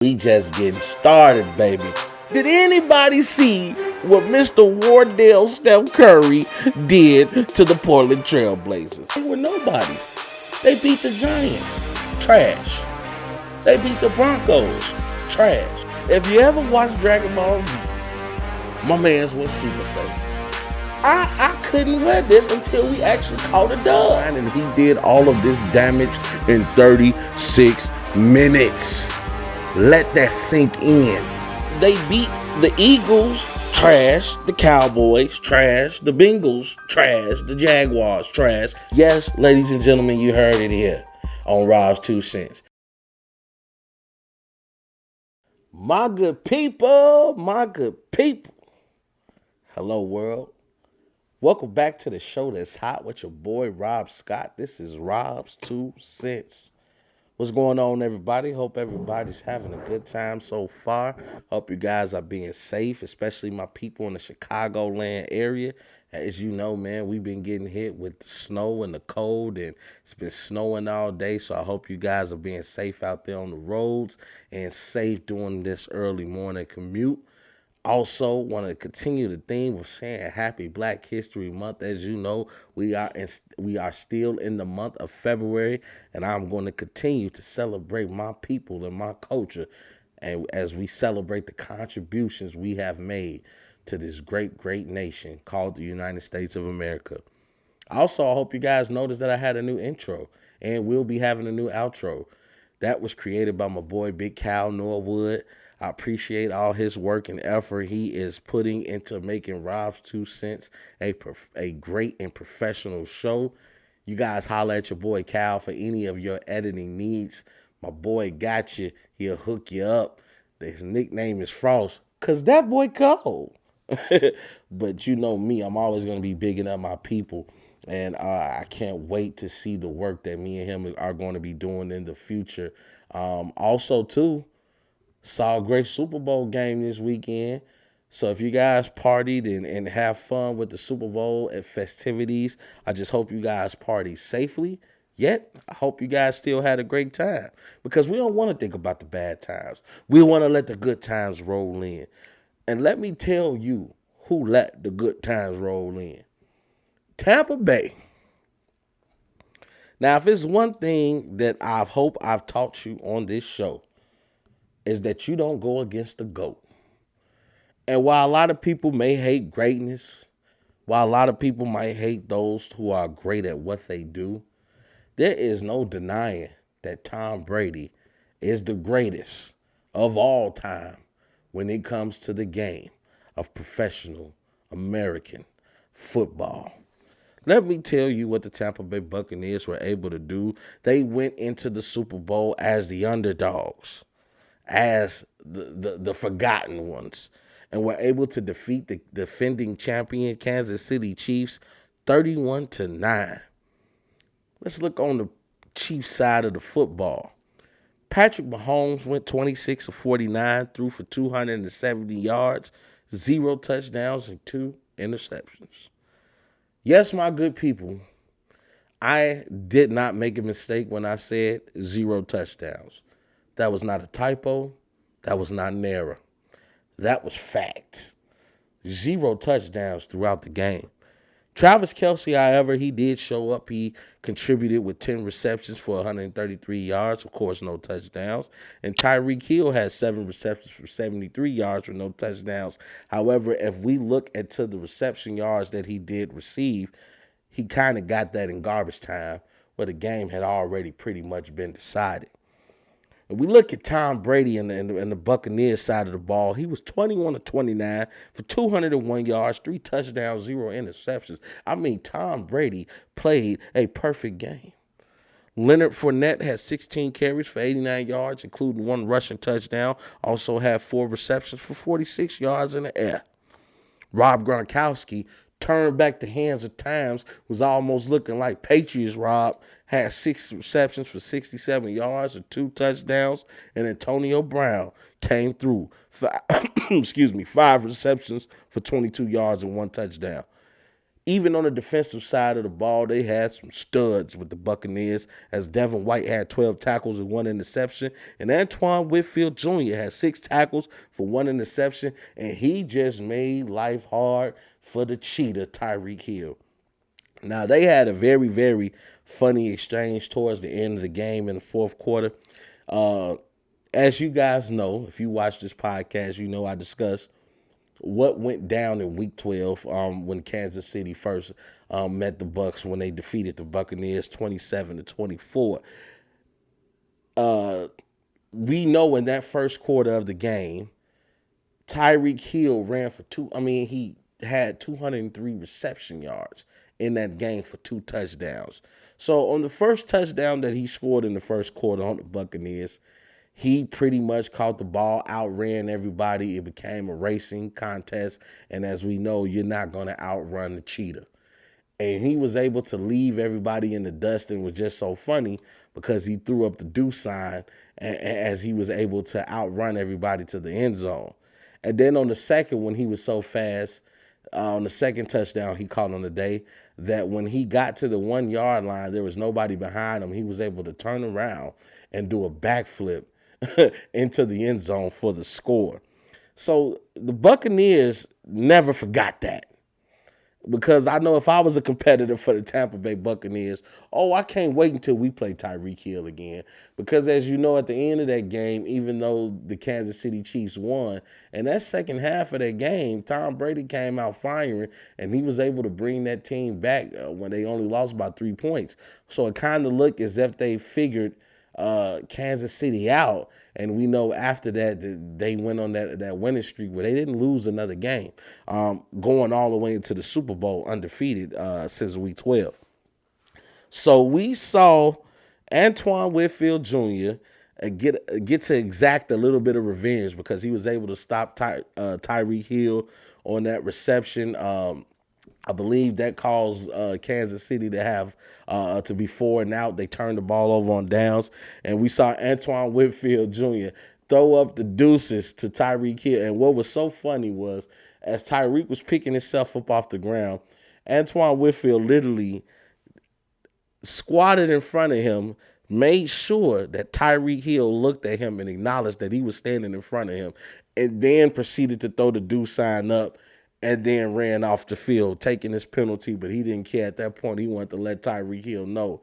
We just getting started, baby. Did anybody see what Mr. Wardell Steph Curry did to the Portland Trailblazers? They were nobodies. They beat the Giants. Trash. They beat the Broncos. Trash. If you ever watched Dragon Ball Z, my man's was Super Saiyan. I couldn't wear this until we actually caught a dub. And he did all of this damage in 36 minutes. Let that sink in. They beat the Eagles, trash. The Cowboys, trash. The Bengals, trash. The Jaguars, trash. Yes, ladies and gentlemen, you heard it here on Rob's 2 Cents. My good people, hello world. Welcome back to the show that's hot with your boy Rob Scott. This is Rob's 2 Cents. What's going on, everybody? Hope everybody's having a good time so far. Hope you guys are being safe, especially my people in the Chicagoland area. As you know, man, we've been getting hit with the snow and the cold, and it's been snowing all day. So I hope you guys are being safe out there on the roads and safe during this early morning commute. Also, want to continue the theme of saying Happy Black History Month. As you know, we are still in the month of February, and I'm going to continue to celebrate my people and my culture, and as we celebrate the contributions we have made to this great nation called the United States of America. Also, I hope you guys noticed that I had a new intro, and we'll be having a new outro. That was created by my boy Big Cal Norwood. I appreciate all his work and effort he is putting into making Rob's 2 Cents a great and professional show. You guys holler at your boy Cal for any of your editing needs. My boy got you. He'll hook you up. His nickname is Frost, because that boy cold. But you know me, I'm always going to be bigging up my people. And I can't wait to see the work that me and him are going to be doing in the future. Also, too, saw a great Super Bowl game this weekend. So if you guys partied and have fun with the Super Bowl and festivities, I just hope you guys party safely. Yet, I hope you guys still had a great time, because we don't want to think about the bad times. We want to let the good times roll in. And let me tell you who let the good times roll in. Tampa Bay. Now, if it's one thing that I hope I've taught you on this show, is that you don't go against the GOAT. And while a lot of people may hate greatness, while a lot of people might hate those who are great at what they do, there is no denying that Tom Brady is the greatest of all time when it comes to the game of professional American football. Let me tell you what the Tampa Bay Buccaneers were able to do. They went into the Super Bowl as the underdogs, as the forgotten ones, and were able to defeat the defending champion Kansas City Chiefs 31-9. Let's look on the Chiefs side of the football. Patrick Mahomes went 26 of 49, threw for 270 yards, 0 touchdowns, and 2 interceptions. Yes, my good people, I did not make a mistake when I said 0 touchdowns. That was not a typo. That was not an error. That was fact. 0 touchdowns throughout the game. Travis Kelce, however, he did show up. He contributed with 10 receptions for 133 yards. Of course, no touchdowns. And Tyreek Hill had 7 receptions for 73 yards with no touchdowns. However, if we look at the reception yards that he did receive, he kind of got that in garbage time, where the game had already pretty much been decided. And we look at Tom Brady and the Buccaneers side of the ball. He was 21 of 29 for 201 yards, 3 touchdowns, 0 interceptions. I mean, Tom Brady played a perfect game. Leonard Fournette had 16 carries for 89 yards, including 1 rushing touchdown. Also had 4 receptions for 46 yards in the air. Rob Gronkowski turned back the hands of times, was almost looking like Patriots. Rob had 6 receptions for 67 yards and 2 touchdowns, and Antonio Brown came through 5 receptions for 22 yards and 1 touchdown. Even on the defensive side of the ball, they had some studs with the Buccaneers, as Devin White had 12 tackles and 1 interception, and Antoine Whitfield Jr. had 6 tackles for 1 interception, and he just made life hard for the cheetah, Tyreek Hill. Now, they had a very, very funny exchange towards the end of the game in the fourth quarter. Uh, as you guys know, if you watch this podcast, you know I discussed what went down in Week 12 when Kansas City first met the Bucs when they defeated the Buccaneers 27-24. We know in that first quarter of the game, Tyreek Hill ran for he had 203 reception yards in that game for 2 touchdowns. So on the first touchdown that he scored in the first quarter on the Buccaneers, he pretty much caught the ball, outran everybody. It became a racing contest. And as we know, you're not going to outrun the cheetah. And he was able to leave everybody in the dust, and was just so funny because he threw up the do sign as he was able to outrun everybody to the end zone. And then on the second one, he was so fast, on the second touchdown he caught on the day, that when he got to the 1 yard line, there was nobody behind him. He was able to turn around and do a backflip into the end zone for the score. So the Buccaneers never forgot that. Because I know if I was a competitor for the Tampa Bay Buccaneers, I can't wait until we play Tyreek Hill again. Because as you know, at the end of that game, even though the Kansas City Chiefs won, in that second half of that game, Tom Brady came out firing, and he was able to bring that team back when they only lost by 3 points. So it kind of looked as if they figured Kansas City out, and we know after that they went on that winning streak where they didn't lose another game, going all the way into the Super Bowl undefeated since Week 12. So we saw Antoine Whitfield Jr. Get to exact a little bit of revenge because he was able to stop Tyreek Hill on that reception. I believe that caused Kansas City to have to be 4 and out. They turned the ball over on downs, and we saw Antoine Whitfield Jr. throw up the deuces to Tyreek Hill. And what was so funny was, as Tyreek was picking himself up off the ground, Antoine Whitfield literally squatted in front of him, made sure that Tyreek Hill looked at him and acknowledged that he was standing in front of him, and then proceeded to throw the do sign up, and then ran off the field, taking his penalty. But he didn't care at that point. He wanted to let Tyreek Hill know,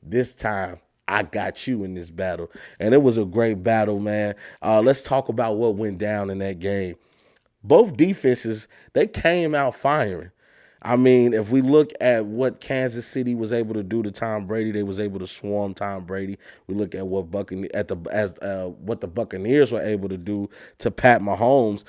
this time I got you in this battle. And it was a great battle, man. Let's talk about what went down in that game. Both defenses, they came out firing. I mean, if we look at what Kansas City was able to do to Tom Brady, they was able to swarm Tom Brady. We look at what what the Buccaneers were able to do to Pat Mahomes.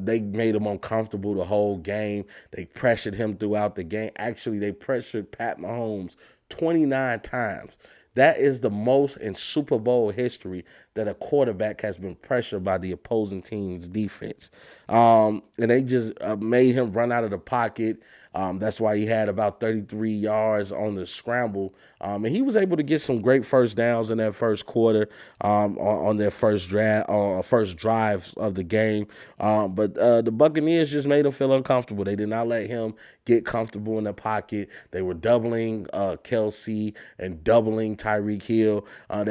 They made him uncomfortable the whole game. They pressured him throughout the game. Actually, they pressured Pat Mahomes 29 times. That is the most in Super Bowl history that a quarterback has been pressured by the opposing team's defense. And they just made him run out of the pocket. That's why he had about 33 yards on the scramble. And he was able to get some great first downs in that first quarter on their first drive of the game. But the Buccaneers just made him feel uncomfortable. They did not let him get comfortable in the pocket. They were doubling Kelsey and doubling Tyreek Hill.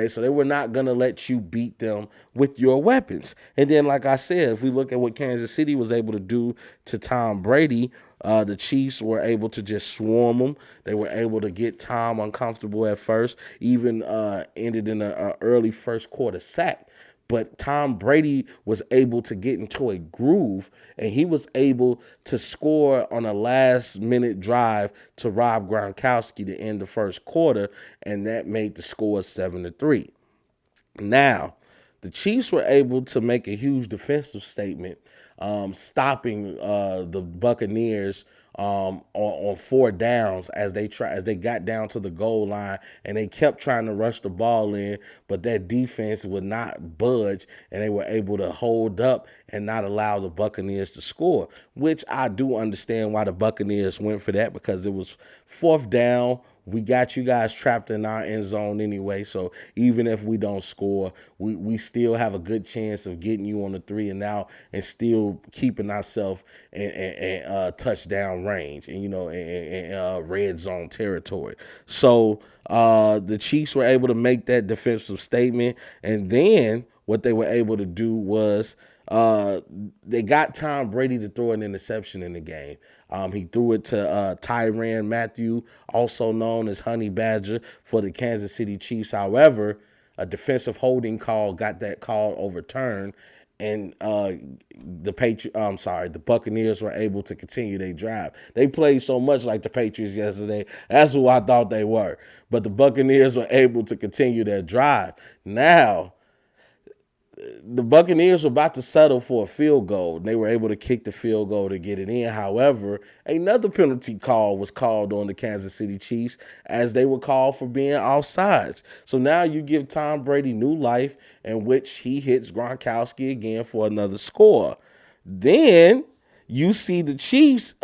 So they were not going to let you beat them with your weapons. And then, like I said, if we look at what Kansas City was able to do to Tom Brady, the Chiefs were able to just swarm him. They were able to get Tom uncomfortable at first, even ended in an early first quarter sack. But Tom Brady was able to get into a groove, and he was able to score on a last-minute drive to Rob Gronkowski to end the first quarter, and that made the score 7-3. Now, the Chiefs were able to make a huge defensive statement, stopping the Buccaneers on 4 downs as they got down to the goal line, and they kept trying to rush the ball in, but that defense would not budge, and they were able to hold up and not allow the Buccaneers to score, which I do understand why the Buccaneers went for that, because it was 4th down We got you guys trapped in our end zone anyway. So even if we don't score, we still have a good chance of getting you on the 3-and-out and still keeping ourselves in touchdown range and red zone territory. So the Chiefs were able to make that defensive statement, and then what they were able to do was they got Tom Brady to throw an interception in the game. He threw it to Tyrann Mathieu, also known as Honey Badger, for the Kansas City Chiefs. However, a defensive holding call got that call overturned, and the Buccaneers were able to continue their drive. They played so much like the Patriots yesterday. That's who I thought they were. But the Buccaneers were able to continue their drive. Now, the Buccaneers were about to settle for a field goal. They were able to kick the field goal to get it in. However, another penalty call was called on the Kansas City Chiefs as they were called for being offsides. So now you give Tom Brady new life, in which he hits Gronkowski again for another score. Then you see the Chiefs,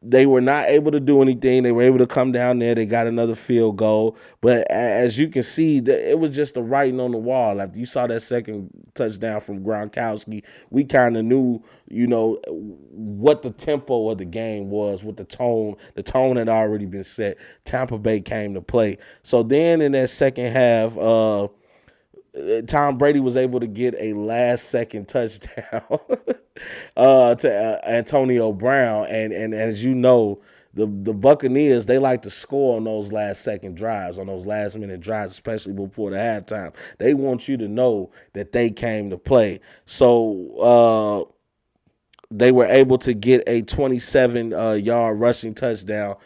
they were not able to do anything. They were able to come down there. They got another field goal. But as you can see, it was just the writing on the wall. After you saw that second touchdown from Gronkowski, we kind of knew, what the tempo of the game was, what the tone. The tone had already been set. Tampa Bay came to play. So then in that second half, Tom Brady was able to get a last-second touchdown to Antonio Brown, and as you know, the Buccaneers, they like to score on those last-second drives, on those last-minute drives, especially before the halftime. They want you to know that they came to play. So they were able to get a 27-yard rushing touchdown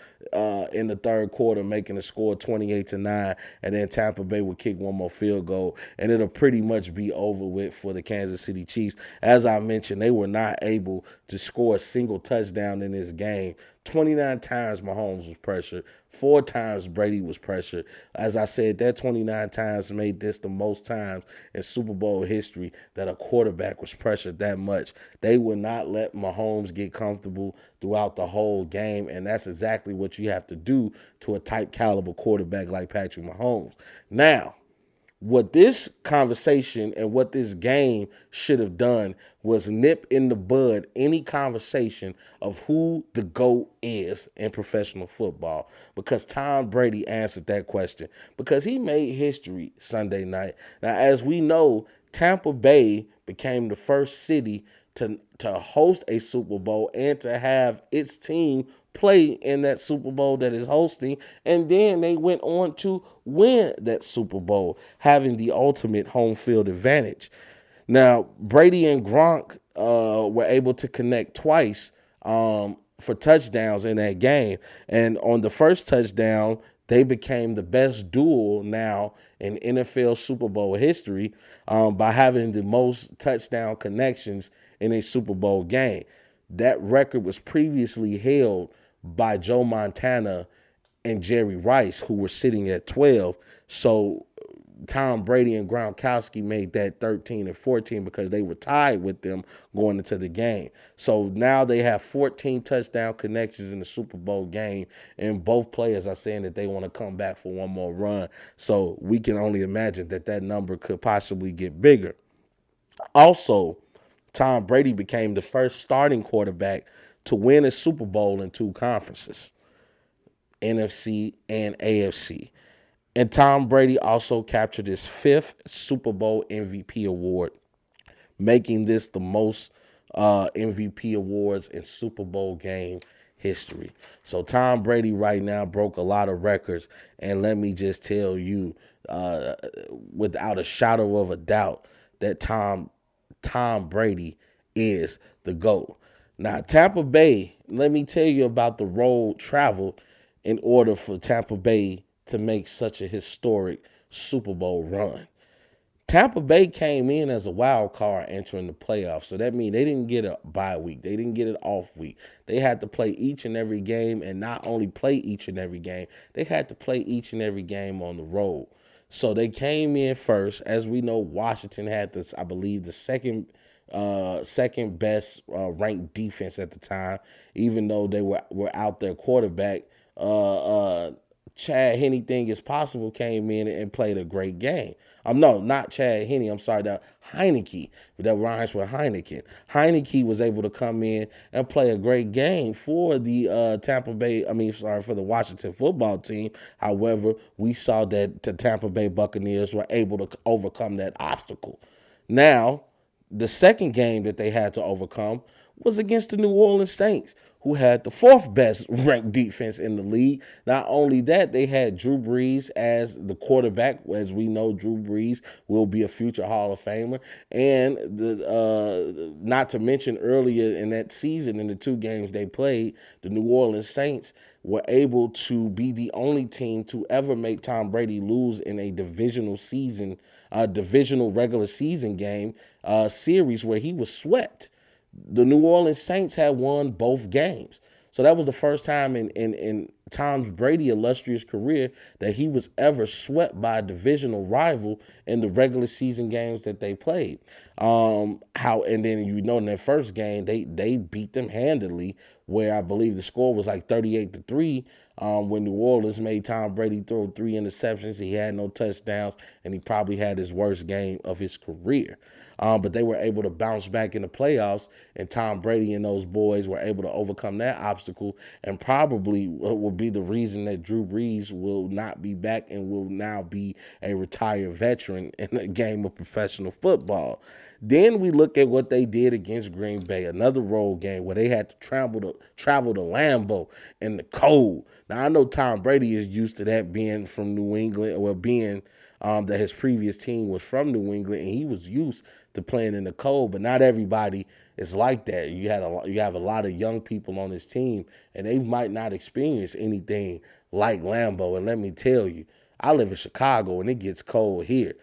in the third quarter, making the score 28-9, and then Tampa Bay would kick one more field goal, and it'll pretty much be over with for the Kansas City Chiefs. As I mentioned, they were not able to score a single touchdown in this game. 29 times Mahomes was pressured. 4 times Brady was pressured. As I said, that 29 times made this the most times in Super Bowl history that a quarterback was pressured that much. They would not let Mahomes get comfortable throughout the whole game, and that's exactly what you have to do to a type caliber quarterback like Patrick Mahomes. Now, what this conversation and what this game should have done was nip in the bud any conversation of who the GOAT is in professional football, because Tom Brady answered that question, because he made history Sunday night. Now, as we know, Tampa Bay became the first city to host a Super Bowl and to have its team play in that Super Bowl that is hosting, and then they went on to win that Super Bowl, having the ultimate home field advantage. Now, Brady and Gronk were able to connect twice for touchdowns in that game, and on the first touchdown, they became the best duel now in NFL Super Bowl history by having the most touchdown connections in a Super Bowl game. That record was previously held by Joe Montana and Jerry Rice, who were sitting at 12. So Tom Brady and Gronkowski made that 13 and 14 because they were tied with them going into the game. So now they have 14 touchdown connections in the Super Bowl game, and both players are saying that they want to come back for one more run. So we can only imagine that number could possibly get bigger. Also, Tom Brady became the first starting quarterback to win a Super Bowl in 2 conferences, NFC and AFC. And Tom Brady also captured his 5th Super Bowl MVP award, making this the most MVP awards in Super Bowl game history. So Tom Brady right now broke a lot of records, and let me just tell you, without a shadow of a doubt, that Tom Brady is the GOAT. Now, Tampa Bay, let me tell you about the road traveled in order for Tampa Bay to make such a historic Super Bowl run. Tampa Bay came in as a wild card entering the playoffs, so that means they didn't get a bye week. They didn't get an off week. They had to play each and every game, and not only play each and every game, they had to play each and every game on the road. So they came in first. As we know, Washington had this, I believe, the second best ranked defense at the time, even though they were out their quarterback Chad Henne is possible came in and played a great game. No, not Chad Henne. I'm sorry, that Heineke. That rhymes with Heineken. Heineke was able to come in and play a great game for the for the Washington football team. However, we saw that the Tampa Bay Buccaneers were able to overcome that obstacle. Now, the second game that they had to overcome was against the New Orleans Saints, who had the fourth best ranked defense in the league. Not only that, they had Drew Brees as the quarterback. As we know, Drew Brees will be a future Hall of Famer. And not to mention earlier in that season, in the two games they played, the New Orleans Saints were able to be the only team to ever make Tom Brady lose in a divisional regular season game series where he was swept. The New Orleans Saints had won both games. So that was the first time in Tom Brady's illustrious career that he was ever swept by a divisional rival in the regular season games that they played. And then in their first game they beat them handily, where I believe the score was like 38-3. When New Orleans made Tom Brady throw 3 interceptions, he had no touchdowns, and he probably had his worst game of his career. But they were able to bounce back in the playoffs, and Tom Brady and those boys were able to overcome that obstacle, and probably will be the reason that Drew Brees will not be back and will now be a retired veteran in the game of professional football. Then we look at what they did against Green Bay, another road game where they had to travel to Lambeau in the cold. Now, I know Tom Brady is used to that, being from New England, or being that his previous team was from New England, and he was used to playing in the cold. But not everybody is like that. You have a lot of young people on this team, and they might not experience anything like Lambeau. And let me tell you, I live in Chicago, and it gets cold here.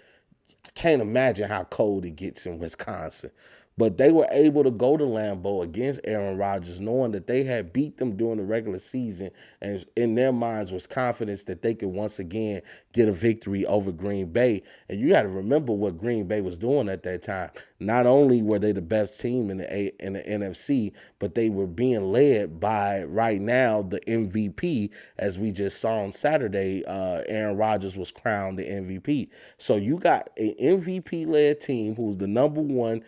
I can't imagine how cold it gets in Wisconsin. But they were able to go to Lambeau against Aaron Rodgers, knowing that they had beat them during the regular season, and in their minds was confidence that they could once again get a victory over Green Bay. And you got to remember what Green Bay was doing at that time. Not only were they the best team in the NFC, but they were being led by, right now, the MVP. As we just saw on Saturday, Aaron Rodgers was crowned the MVP. So you got an MVP-led team who's the number one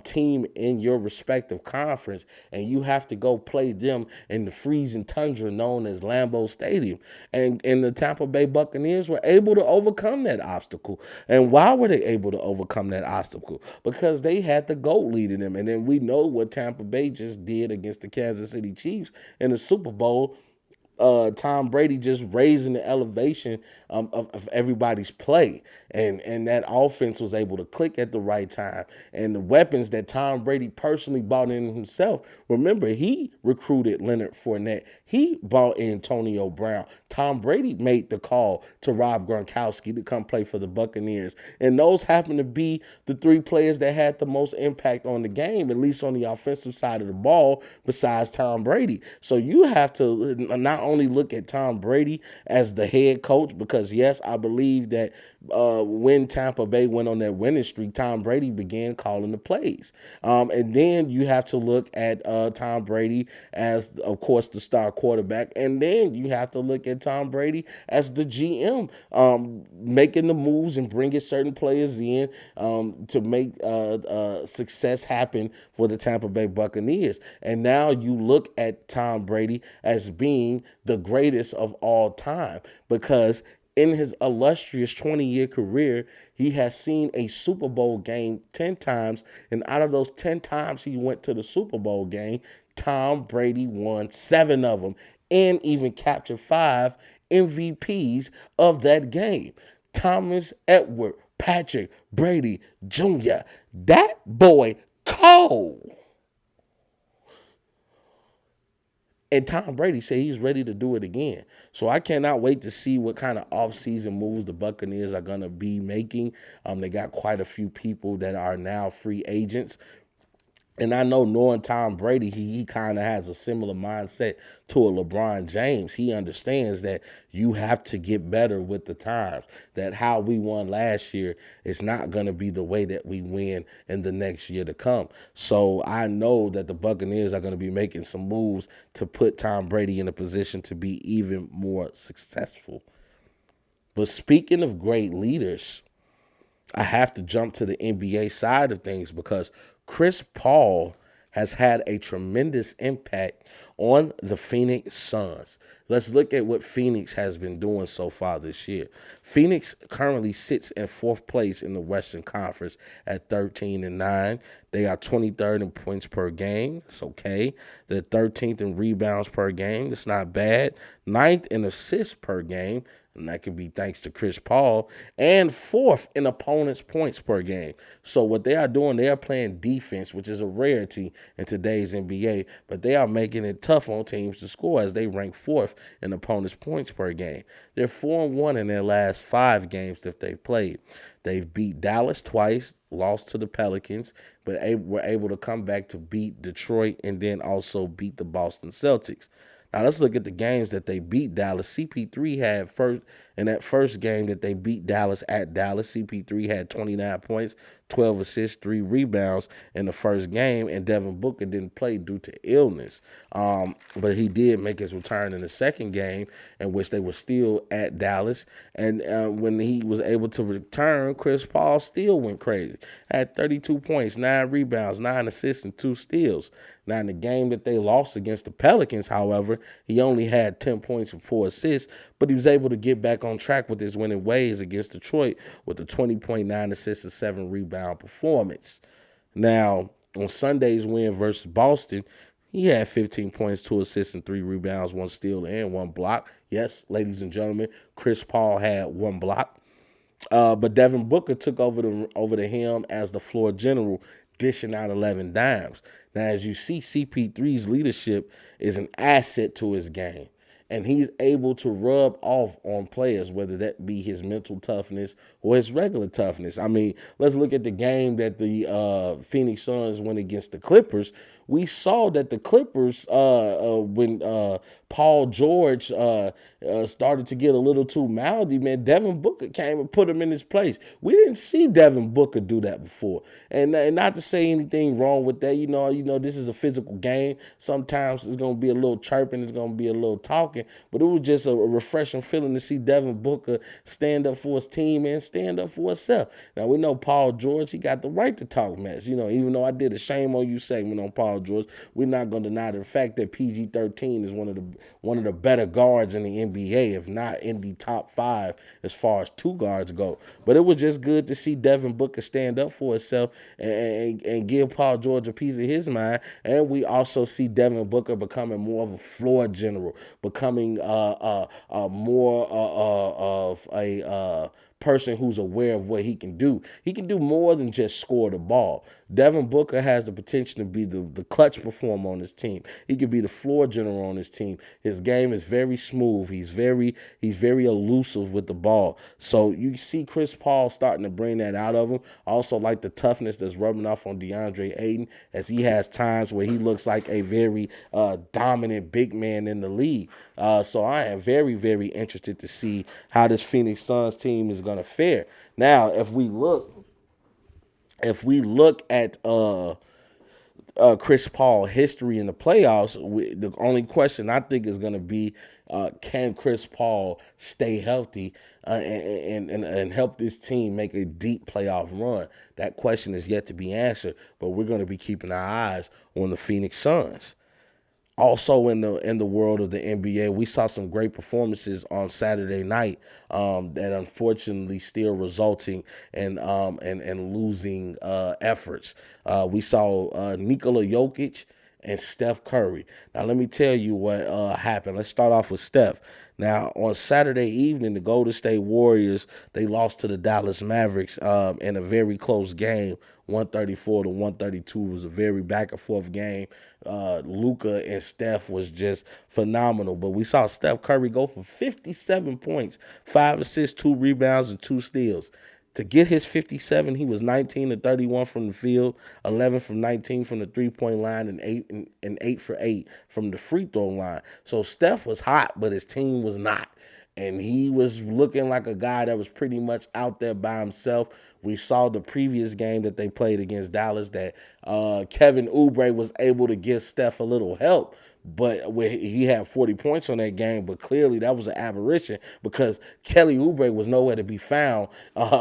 team in your respective conference, and you have to go play them in the freezing tundra known as Lambeau Stadium. And the Tampa Bay Buccaneers were able to overcome that obstacle. And why were they able to overcome that obstacle? Because they had the GOAT leading them. And then we know what Tampa Bay just did against the Kansas City Chiefs in the Super Bowl. Tom Brady just raising the elevation of everybody's play, and that offense was able to click at the right time. And the weapons that Tom Brady personally bought in himself. Remember, he recruited Leonard Fournette. He bought Antonio Brown. Tom Brady made the call to Rob Gronkowski to come play for the Buccaneers. And those happen to be the 3 players that had the most impact on the game, at least on the offensive side of the ball, besides Tom Brady. So you have to not only look at Tom Brady as the head coach, because yes, I believe that when Tampa Bay went on that winning streak, Tom Brady began calling the plays. And then you have to look at Tom Brady as, of course, the star quarterback. And then you have to look at Tom Brady as the GM, making the moves and bringing certain players in to make success happen for the Tampa Bay Buccaneers. And now you look at Tom Brady as being the greatest of all time, because in his illustrious 20-year career, he has seen a Super Bowl game 10 times, and out of those 10 times he went to the Super Bowl game, Tom Brady won 7 of them and even captured 5 MVPs of that game. Thomas Edward Patrick Brady Jr. That boy cold. And Tom Brady said he's ready to do it again. So I cannot wait to see what kind of offseason moves the Buccaneers are going to be making. They got quite a few people that are now free agents. And I know knowing Tom Brady, he kind of has a similar mindset to a LeBron James. He understands that you have to get better with the times, that how we won last year is not going to be the way that we win in the next year to come. So I know that the Buccaneers are going to be making some moves to put Tom Brady in a position to be even more successful. But speaking of great leaders, I have to jump to the NBA side of things because Chris Paul has had a tremendous impact on the Phoenix Suns. Let's look at what Phoenix has been doing so far this year. Phoenix currently sits in fourth place in the Western Conference at 13-9. They are 23rd in points per game. It's okay. They're 13th in rebounds per game. It's not bad. Ninth in assists per game. And that could be thanks to Chris Paul, and fourth in opponents' points per game. So what they are doing, they are playing defense, which is a rarity in today's NBA, but they are making it tough on teams to score as they rank fourth in opponents' points per game. They're 4-1 in their last 5 games that they've played. They've beat Dallas twice, lost to the Pelicans, but were able to come back to beat Detroit and then also beat the Boston Celtics. Now let's look at the games that they beat Dallas. CP3 had in that first game that they beat Dallas at Dallas. CP3 had 29 points, 12 assists, 3 rebounds in the first game, and Devin Booker didn't play due to illness. But he did make his return in the second game, in which they were still at Dallas. And when he was able to return, Chris Paul still went crazy. Had 32 points, 9 rebounds, 9 assists, and 2 steals. Now, in the game that they lost against the Pelicans, however, he only had 10 points and 4 assists, but he was able to get back on track with his winning ways against Detroit with a 20.9 assists and 7 rebound performance. Now, on Sunday's win versus Boston, he had 15 points, 2 assists, and 3 rebounds, 1 steal, and 1 block. Yes, ladies and gentlemen, Chris Paul had 1 block. But Devin Booker took over the him as the floor general, dishing out 11 dimes. Now, as you see, CP3's leadership is an asset to his game, and he's able to rub off on players, whether that be his mental toughness or his regular toughness. I mean, let's look at the game that the Phoenix Suns went against the Clippers. We saw that the Clippers, when Paul George started to get a little too mouthy, man, Devin Booker came and put him in his place. We didn't see Devin Booker do that before. And not to say anything wrong with that. You know, this is a physical game. Sometimes it's going to be a little chirping, it's going to be a little talking, but it was just a refreshing feeling to see Devin Booker stand up for his team and stand up for himself. Now, we know Paul George, he got the right to talk mess. You know, even though I did a shame on you segment on Paul George, we're not going to deny the fact that PG-13 is one of the better guards in the NBA, if not in the top 5 as far as 2 guards go. But it was just good to see Devin Booker stand up for himself and give Paul George a piece of his mind. And we also see Devin Booker becoming more of a floor general, becoming more of a person who's aware of what he can do. He can do more than just score the ball. Devin Booker has the potential to be the clutch performer on his team. He could be the floor general on his team. His game is very smooth. He's very elusive with the ball. So you see Chris Paul starting to bring that out of him. I also like the toughness that's rubbing off on DeAndre Ayton, as he has times where he looks like a very dominant big man in the league. So I am very, very interested to see how this Phoenix Suns team is going to fare. Now, if we look at Chris Paul history in the playoffs, the only question I think is going to be, can Chris Paul stay healthy and help this team make a deep playoff run? That question is yet to be answered, but we're going to be keeping our eyes on the Phoenix Suns. Also in the world of the NBA, we saw some great performances on Saturday night that unfortunately still resulting in losing efforts. We saw Nikola Jokic and Steph Curry. Now, let me tell you what happened. Let's start off with Steph. Now, on Saturday evening, the Golden State Warriors, they lost to the Dallas Mavericks in a very close game, 134 to 132. It was a very back-and-forth game. Luka and Steph was just phenomenal. But we saw Steph Curry go for 57 points, 5 assists, 2 rebounds, and 2 steals. To get his 57, he was 19 to 31 from the field, 11 from 19 from the three-point line, and 8 for 8 from the free throw line. So Steph was hot, but his team was not. And he was looking like a guy that was pretty much out there by himself. We saw the previous game that they played against Dallas that Kevin Oubre was able to give Steph a little help, but he had 40 points on that game. But clearly that was an aberration because Kelly Oubre was nowhere to be found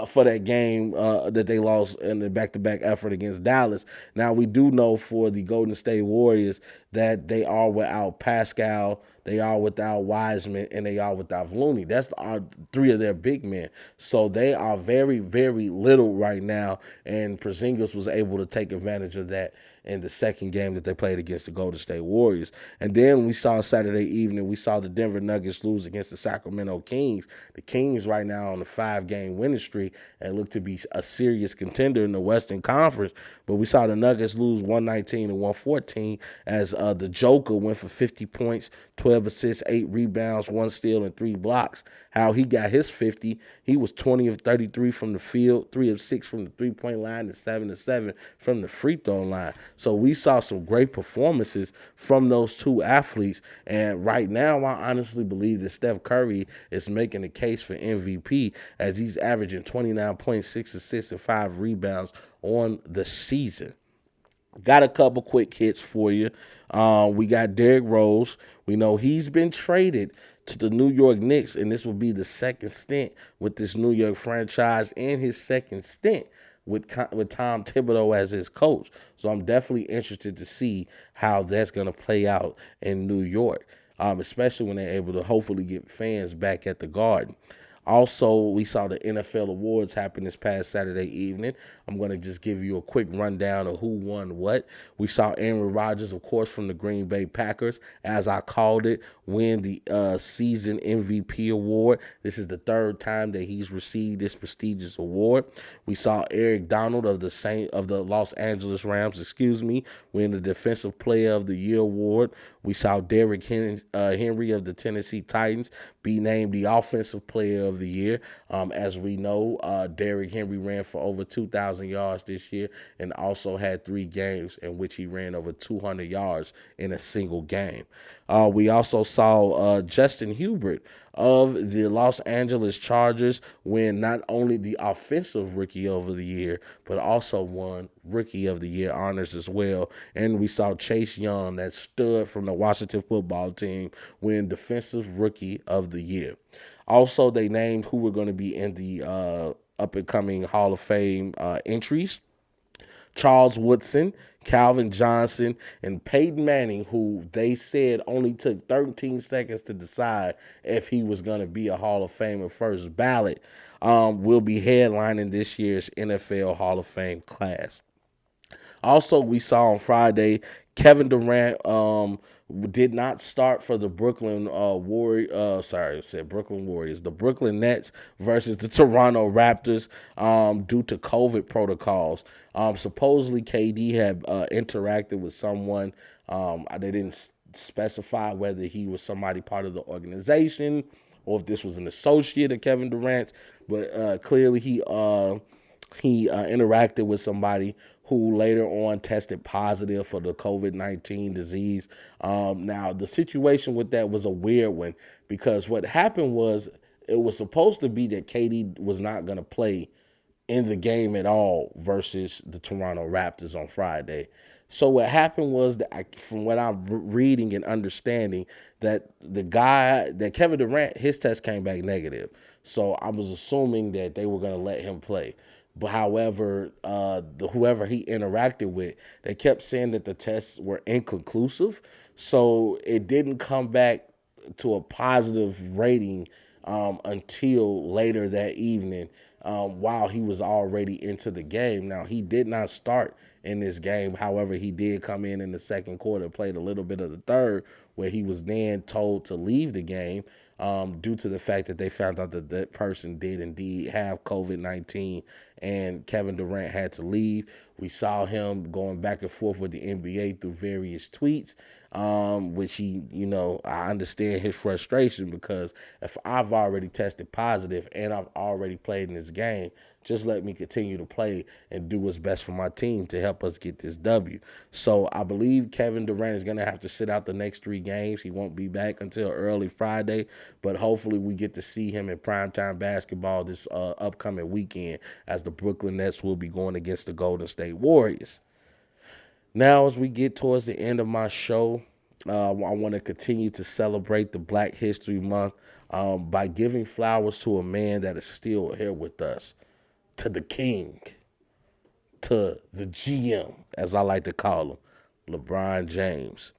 for that game that they lost in the back-to-back effort against Dallas. Now, we do know for the Golden State Warriors that they are without Pascal, they are without Wiseman, and they are without Looney. That's three of their big men. So they are very, very little right now, and Porzingis was able to take advantage of that in the second game that they played against the Golden State Warriors. And then we saw Saturday evening, we saw the Denver Nuggets lose against the Sacramento Kings. The Kings right now on a 5-game winning streak and look to be a serious contender in the Western Conference. But we saw the Nuggets lose 119 to 114 as the Joker went for 50 points, 12 assists, 8 rebounds, 1 steal, and 3 blocks. How he got his 50, he was 20 of 33 from the field, 3 of 6 from the three-point line, and 7 of 7 from the free throw line. So we saw some great performances from those two athletes. And right now, I honestly believe that Steph Curry is making a case for MVP as he's averaging 29.6 assists and 5 rebounds on the season. Got a couple quick hits for you. We got Derrick Rose. We know he's been traded to the New York Knicks, and this will be the second stint with this New York franchise and his second stint with Tom Thibodeau as his coach. So I'm definitely interested to see how that's going to play out in New York, especially when they're able to hopefully get fans back at the Garden. Also, we saw the NFL awards happen this past Saturday evening. I'm going to just give you a quick rundown of who won what. We saw Aaron Rodgers, of course, from the Green Bay Packers, as I called it, win the season MVP award. This is the third time that he's received this prestigious award. We saw Eric Donald of the Los Angeles Rams, win the Defensive Player of the Year award. We saw Derrick Henry of the Tennessee Titans be named the Offensive Player of the Year. As we know, Derrick Henry ran for over 2,000 yards this year and also had 3 games in which he ran over 200 yards in a single game. We also saw Justin Herbert of the Los Angeles Chargers win not only the Offensive Rookie of the Year, but also won Rookie of the Year honors as well. And we saw Chase Young, that stud from the Washington football team, win Defensive Rookie of the Year. Also, they named who were going to be in the up-and-coming Hall of Fame entries. Charles Woodson, Kalvin Johnson, and Peyton Manning, who they said only took 13 seconds to decide if he was going to be a Hall of Famer first ballot, will be headlining this year's NFL Hall of Fame class. Also, we saw on Friday, Kevin Durant did not start for the Brooklyn Warriors, the Brooklyn Nets versus the Toronto Raptors due to COVID protocols. Supposedly, KD had interacted with someone. They didn't specify whether he was somebody part of the organization or if this was an associate of Kevin Durant, but clearly he interacted with somebody who later on tested positive for the COVID-19 disease. Now, the situation with that was a weird one because what happened was it was supposed to be that KD was not going to play in the game at all versus the Toronto Raptors on Friday. So what happened was that from what I'm reading and understanding, that that Kevin Durant, his test came back negative. So I was assuming that they were going to let him play. But however, whoever he interacted with, they kept saying that the tests were inconclusive. So it didn't come back to a positive rating until later that evening while he was already into the game. Now, he did not start in this game. However, he did come in the second quarter, played a little bit of the third, where he was then told to leave the game due to the fact that they found out that that person did indeed have COVID-19 and Kevin Durant had to leave. We saw him going back and forth with the NBA through various tweets, which I understand his frustration because if I've already tested positive and I've already played in this game, Just let me continue to play and do what's best for my team to help us get this W. So I believe Kevin Durant is going to have to sit out the next 3 games. He won't be back until early Friday, but hopefully we get to see him in primetime basketball this upcoming weekend as the Brooklyn Nets will be going against the Golden State Warriors. Now, as we get towards the end of my show, I want to continue to celebrate the Black History Month by giving flowers to a man that is still here with us, to the king, to the GM, as I like to call him, LeBron James.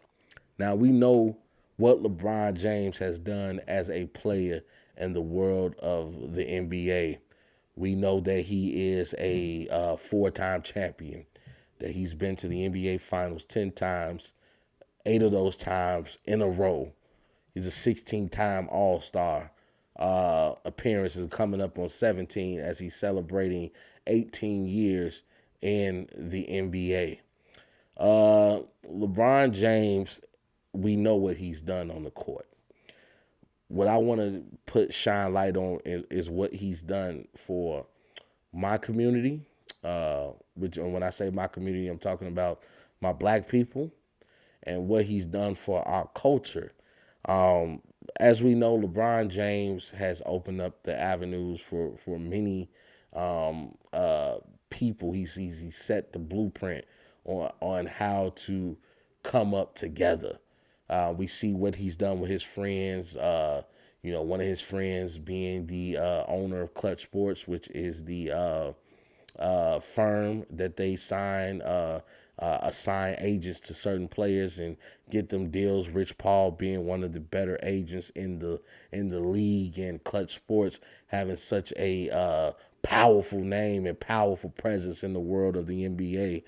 Now, we know what LeBron James has done as a player in the world of the NBA. We know that he is a 4-time champion, that he's been to the NBA Finals 10 times, 8 of those times in a row. He's a 16-time All-Star. Appearances coming up on 17 as he's celebrating 18 years in the NBA. LeBron James, we know what he's done on the court. What I want to shine light on is what he's done for my community, which when I say my community, I'm talking about my black people, and what he's done for our culture. As we know, LeBron James has opened up the avenues for many people. He's set the blueprint on how to come up together. We see what he's done with his friends. One of his friends being the owner of Clutch Sports, which is the firm that they assign agents to certain players and get them deals. Rich Paul being one of the better agents in the league, and Clutch Sports having such a powerful name and powerful presence in the world of the NBA.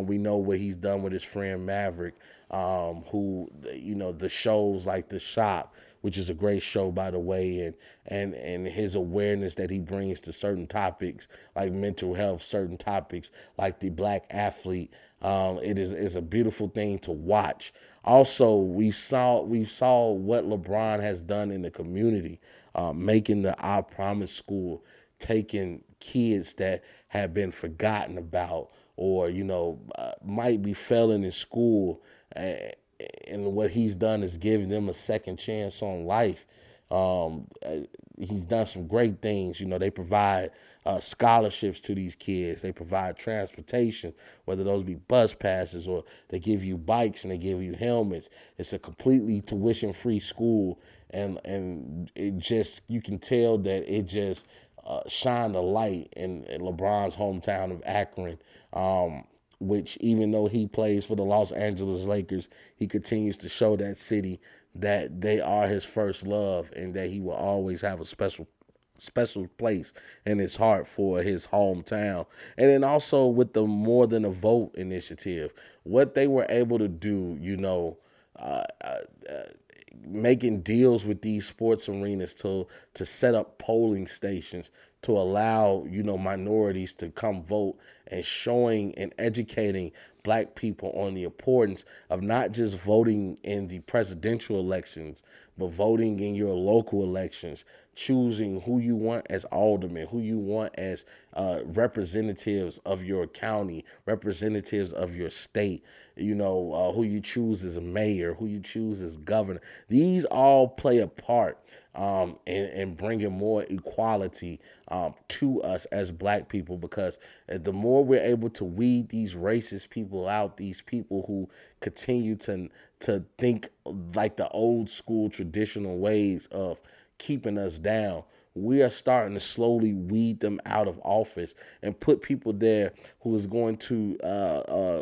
We know what he's done with his friend Maverick, who, the shows like The Shop, which is a great show, by the way, and his awareness that he brings to certain topics like mental health, certain topics like the black athlete. It is a beautiful thing to watch. Also, we saw what LeBron has done in the community, making the I Promise School, taking kids that have been forgotten about or might be failing in school, and what he's done is giving them a second chance on life. He's done some great things. They provide scholarships to these kids. They provide transportation, whether those be bus passes or they give you bikes and they give you helmets. It's a completely tuition-free school, and it just, you can tell that it just shined a light in LeBron's hometown of Akron. Which, even though he plays for the Los Angeles Lakers, he continues to show that city that they are his first love and that he will always have a special place in his heart for his hometown. And then also with the More Than a Vote initiative, what they were able to do, making deals with these sports arenas to set up polling stations to allow minorities to come vote, and showing and educating black people on the importance of not just voting in the presidential elections, but voting in your local elections, choosing who you want as aldermen, who you want as representatives of your county, representatives of your state, who you choose as a mayor, who you choose as governor. These all play a part in bringing more equality to us as black people, because the more we're able to weed these racist people out, these people who continue to think like the old school traditional ways of keeping us down, we are starting to slowly weed them out of office and put people there who is going to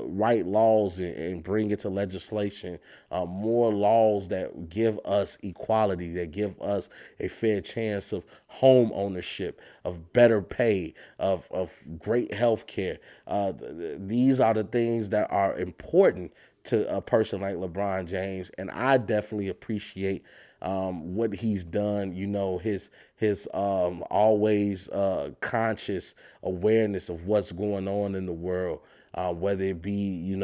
write laws and bring into legislation more laws that give us equality, that give us a fair chance of home ownership, of better pay, of great health care. These are the things that are important to a person like LeBron James, and I definitely appreciate what he's done. His always conscious awareness of what's going on in the world. whether it be,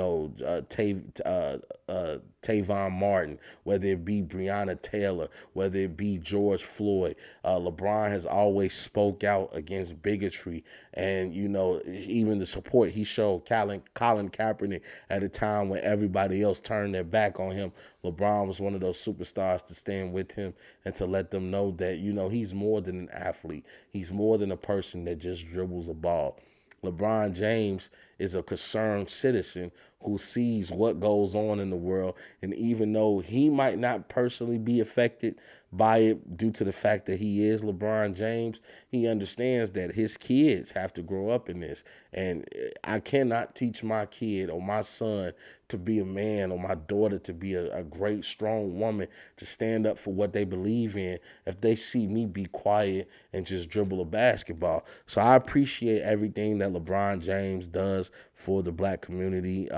Tavon Martin, whether it be Breonna Taylor, whether it be George Floyd. LeBron has always spoke out against bigotry, and even the support he showed Colin Kaepernick at a time when everybody else turned their back on him. LeBron was one of those superstars to stand with him and to let them know that he's more than an athlete. He's more than a person that just dribbles a ball. LeBron James is a concerned citizen who sees what goes on in the world. And even though he might not personally be affected by it due to the fact that he is LeBron James, he understands that his kids have to grow up in this. And I cannot teach my kid or my son to be a man, or my daughter to be a great, strong woman, to stand up for what they believe in, if they see me be quiet and just dribble a basketball. So I appreciate everything that LeBron James does for the black community,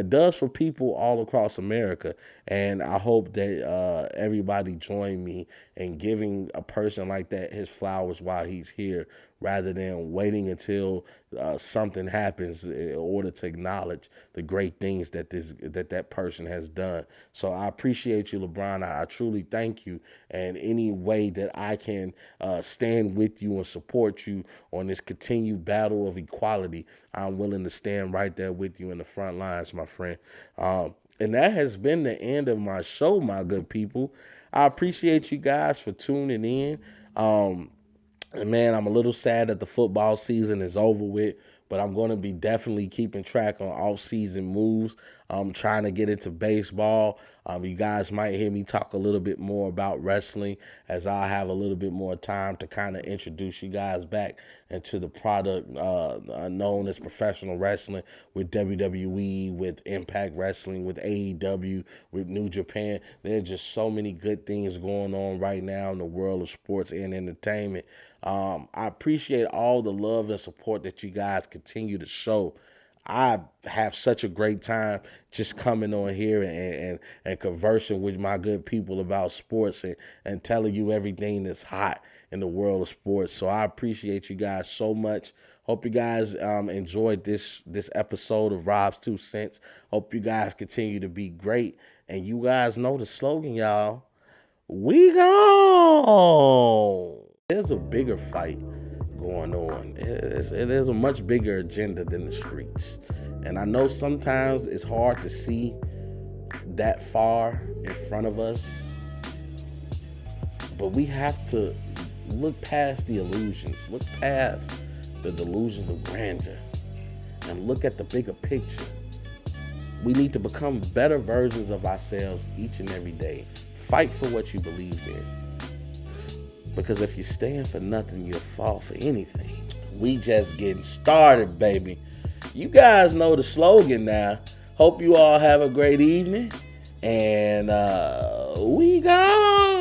does for people all across America. And I hope that everybody join me in giving a person like that his flowers while he's here, rather than waiting until something happens in order to acknowledge the great things that person has done. So I appreciate you, LeBron. I truly thank you. And any way that I can stand with you and support you on this continued battle of equality, I'm willing to stand right there with you in the front lines, my friend. And that has been the end of my show, my good people. I appreciate you guys for tuning in. And man, I'm a little sad that the football season is over with, but I'm going to be definitely keeping track on off-season moves. I'm trying to get into baseball. You guys might hear me talk a little bit more about wrestling, as I have a little bit more time to kind of introduce you guys back into the product known as professional wrestling, with WWE, with Impact Wrestling, with AEW, with New Japan. There's just so many good things going on right now in the world of sports and entertainment. I appreciate all the love and support that you guys continue to show. I have such a great time just coming on here and conversing with my good people about sports and telling you everything that's hot in the world of sports. So I appreciate you guys so much. Hope you guys enjoyed this episode of Rob's 2 Cents. Hope you guys continue to be great. And you guys know the slogan, y'all. We gone. There's a bigger fight going on. There's a much bigger agenda than the streets. And I know sometimes it's hard to see that far in front of us, but we have to look past the illusions, look past the delusions of grandeur, and look at the bigger picture. We need to become better versions of ourselves each and every day. Fight for what you believe in. Because if you stand for nothing, you'll fall for anything. We just getting started, baby. You guys know the slogan now. Hope you all have a great evening. And we go.